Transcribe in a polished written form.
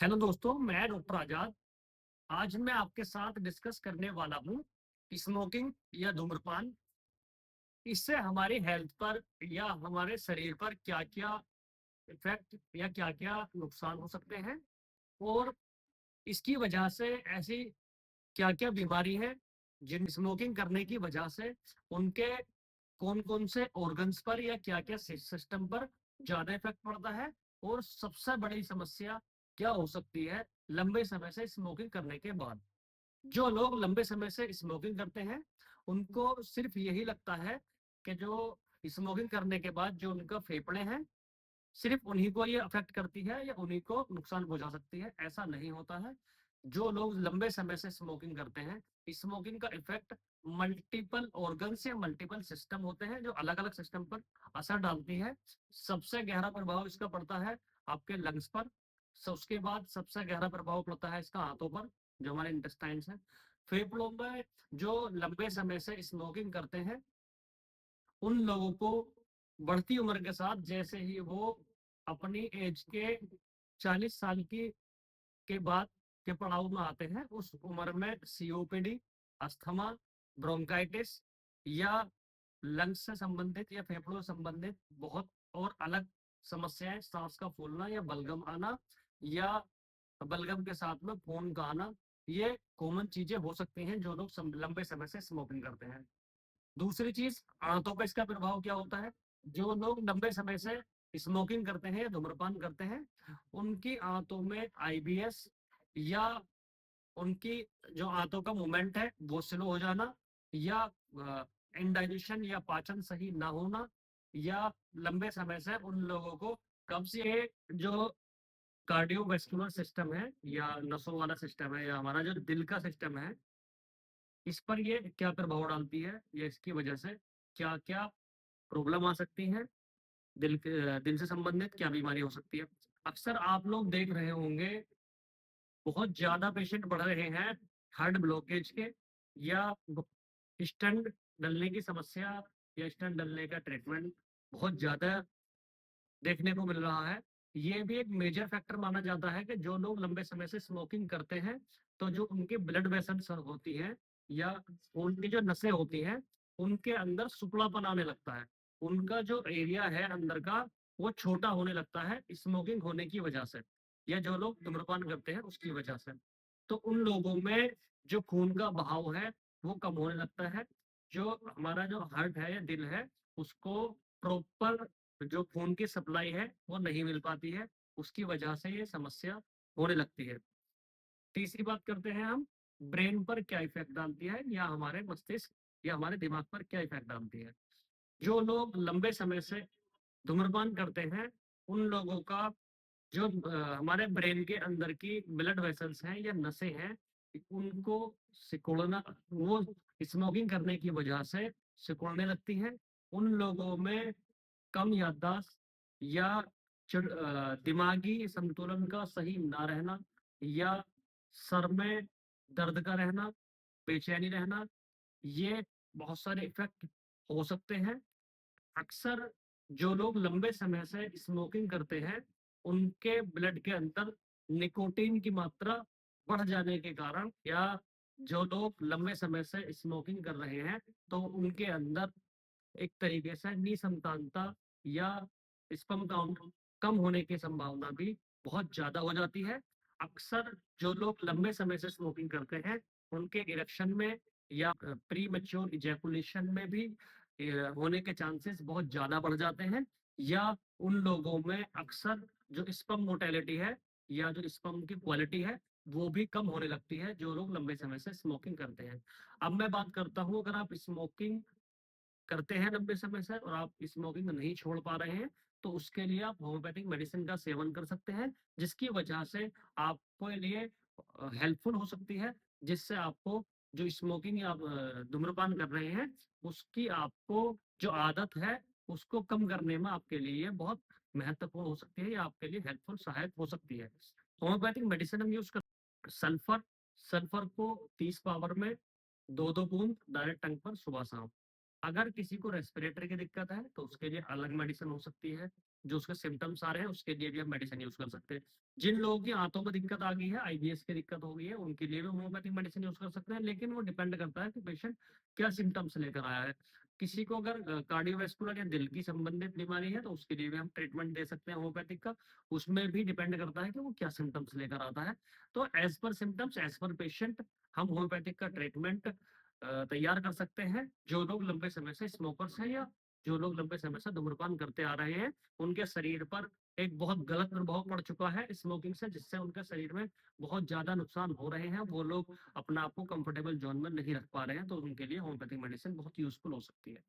Hello दोस्तों, मैं doctor आजाद। आज मैं आपके साथ डिस्कस करने वाला हूँ स्मोकिंग या धूम्रपान। इससे हमारी हेल्थ पर या हमारे शरीर पर क्या क्या इफेक्ट या क्या क्या नुकसान हो सकते हैं, और इसकी वजह से ऐसी क्या क्या बीमारी है जिन स्मोकिंग करने की वजह से उनके कौन कौन से ऑर्गन्स पर या क्या क्या सिस्टम पर ज्यादा इफेक्ट पड़ता है, और सबसे बड़ी समस्या क्या हो सकती है लंबे समय से स्मोकिंग करने के बाद। जो लोग लंबे समय से स्मोकिंग करते हैं उनको सिर्फ यही लगता है कि जो स्मोकिंग करने के बाद जो उनका फेफड़े हैं सिर्फ उन्हीं को ये अफेक्ट करती है या उन्हीं को नुकसान पहुंचा सकती है। ऐसा नहीं होता है। जो लोग लंबे समय से स्मोकिंग करते हैं, स्मोकिंग का इफेक्ट मल्टीपल ऑर्गन्स या मल्टीपल सिस्टम होते हैं जो अलग अलग सिस्टम पर असर डालती है। सबसे गहरा प्रभाव इसका पड़ता है आपके लंग्स पर। उसके बाद सबसे गहरा प्रभाव पड़ता है इसका हाथों पर, जो हमारे इंटेस्टाइन्स हैं। फेफड़ों में जो लंबे समय से स्मोकिंग करते हैं उन लोगों को बढ़ती उम्र के साथ जैसे ही वो अपनी एज के 40 साल की के बाद के पड़ाव में आते हैं, उस उम्र में सीओपीडी, अस्थमा, ब्रोंकाइटिस या लंग्स से संबंधित या फेफड़ों से संबंधित बहुत और अलग समस्याएं, सांस का फूलना या बलगम आना या बलगम के साथ में खून का आना, ये कॉमन चीजें हो सकती हैं जो लोग लंबे समय से स्मोकिंग करते हैं। दूसरी चीज, आंतों पर इसका प्रभाव क्या होता है। जो लोग लंबे समय से स्मोकिंग करते हैं या धूम्रपान करते हैं उनकी आंतों में आईबीएस या उनकी जो आंतों का मूवमेंट है वो स्लो हो जाना, या इंडाइजेशन या पाचन सही ना होना, या लंबे समय से उन लोगों को कब्ज, ये जो कार्डियोवैस्कुलर सिस्टम है या नसों वाला सिस्टम है या हमारा जो दिल का सिस्टम है, इस पर ये क्या प्रभाव डालती है या इसकी वजह से क्या क्या प्रॉब्लम आ सकती है, दिल से संबंधित क्या बीमारी हो सकती है। अक्सर आप लोग देख रहे होंगे बहुत ज्यादा पेशेंट बढ़ रहे हैं हार्ट ब्लॉकेज के, या स्टंट डलने की समस्या या स्टंट डलने का ट्रीटमेंट बहुत ज्यादा देखने को मिल रहा है। ये भी एक मेजर फैक्टर माना जाता है कि जो लोग लंबे समय से स्मोकिंग करते हैं तो जो उनकी ब्लड वेसल्स होती है या उनकी जो नसें होती हैं उनके अंदर सुपड़ापन आने लगता है। उनका जो एरिया है अंदर का वो छोटा होने लगता है स्मोकिंग होने की वजह से, या जो लोग धूम्रपान करते हैं उसकी वजह से। तो उन लोगों में जो खून का बहाव है वो कम होने लगता है। जो हमारा जो हार्ट है या दिल है उसको प्रॉपर जो खून की सप्लाई है वो नहीं मिल पाती है, उसकी वजह से ये समस्या होने लगती है। तीसरी बात करते हैं हम, ब्रेन पर क्या इफेक्ट डालती है या हमारे मस्तिष्क या हमारे दिमाग पर क्या इफेक्ट डालती है। जो लोग लंबे समय से धूम्रपान करते हैं उन लोगों का जो हमारे ब्रेन के अंदर की ब्लड वेसल्स हैं या नसें हैं उनको सिकुड़ना, वो स्मोकिंग करने की वजह से सिकुड़ने लगती है। उन लोगों में कम याददाश्त या दिमागी संतुलन का सही ना रहना, या सर में दर्द का रहना, बेचैनी रहना, ये बहुत सारे इफेक्ट हो सकते हैं। अक्सर जो लोग लंबे समय से स्मोकिंग करते हैं उनके ब्लड के अंदर निकोटीन की मात्रा बढ़ जाने के कारण, या जो लोग लंबे समय से स्मोकिंग कर रहे हैं तो उनके अंदर एक तरीके से निसंतानता या स्पर्म काउंट कम होने की संभावना भी बहुत ज्यादा हो जाती है। अक्सर जो लोग लंबे समय से स्मोकिंग करते हैं उनके इरेक्शन में या प्री मेच्योर इजैकुलेशन में भी होने के चांसेस बहुत ज्यादा बढ़ जाते हैं। या उन लोगों में अक्सर जो स्पर्म मोटेलिटी है या जो स्पर्म की क्वालिटी है वो भी कम होने लगती है जो लोग लंबे समय से स्मोकिंग करते हैं। अब मैं बात करता हूँ, अगर आप स्मोकिंग करते हैं लंबे समय से और आप स्मोकिंग नहीं छोड़ पा रहे हैं तो उसके लिए आप होम्योपैथिक मेडिसिन का सेवन कर सकते हैं, जिसकी वजह से आपके लिए हेल्पफुल हो सकती है, जिससे आपको जो स्मोकिंग या आप धूम्रपान कर रहे हैं उसकी आपको जो आदत है उसको कम करने में आपके लिए बहुत महत्वपूर्ण हो सकती है या आपके लिए हेल्पफुल सहायक हो सकती है। होम्योपैथिक मेडिसिन हम यूज कर सल्फर, सल्फर को 30 पावर में 2-2 बूंद डायरेक्ट टंग पर सुबह शाम। अगर किसी को रेस्पिरेटरी की दिक्कत है तो उसके लिए अलग मेडिसिन हो सकती है। जो उसके सिम्पटम्स आ रहे हैं उसके लिए भी हम मेडिसिन यूज़ कर सकते हैं। जिन लोगों की आँतों में दिक्कत आ गई है, आईबीएस की दिक्कत हो गई है, उनके लिए भी होम्योपैथिक मेडिसिन यूज़ कर सकते हैं, लेकिन वो डिपेंड करता है कि पेशेंट क्या सिम्पटम्स लेकर आया है। किसी को अगर कार्डियोवैस्कुलर या दिल की संबंधित बीमारी है, तो उसके लिए भी हम ट्रीटमेंट दे सकते हैं होम्योपैथिक का। उसमें भी डिपेंड करता है कि वो क्या सिम्पटम्स लेकर आता है। तो as per symptoms, as per patient हम होम्योपैथिक का ट्रीटमेंट तैयार कर सकते हैं। जो लोग लंबे समय से स्मोकर्स हैं या जो लोग लंबे समय से धूम्रपान करते आ रहे हैं, उनके शरीर पर एक बहुत गलत प्रभाव पड़ चुका है स्मोकिंग से, जिससे उनके शरीर में बहुत ज़्यादा नुकसान हो रहे हैं। वो लोग अपने आप को कंफर्टेबल ज़ोन में नहीं रख पा रहे हैं, तो उनके लिए होम्योपैथिक मेडिसिन बहुत यूज़फुल हो सकती है।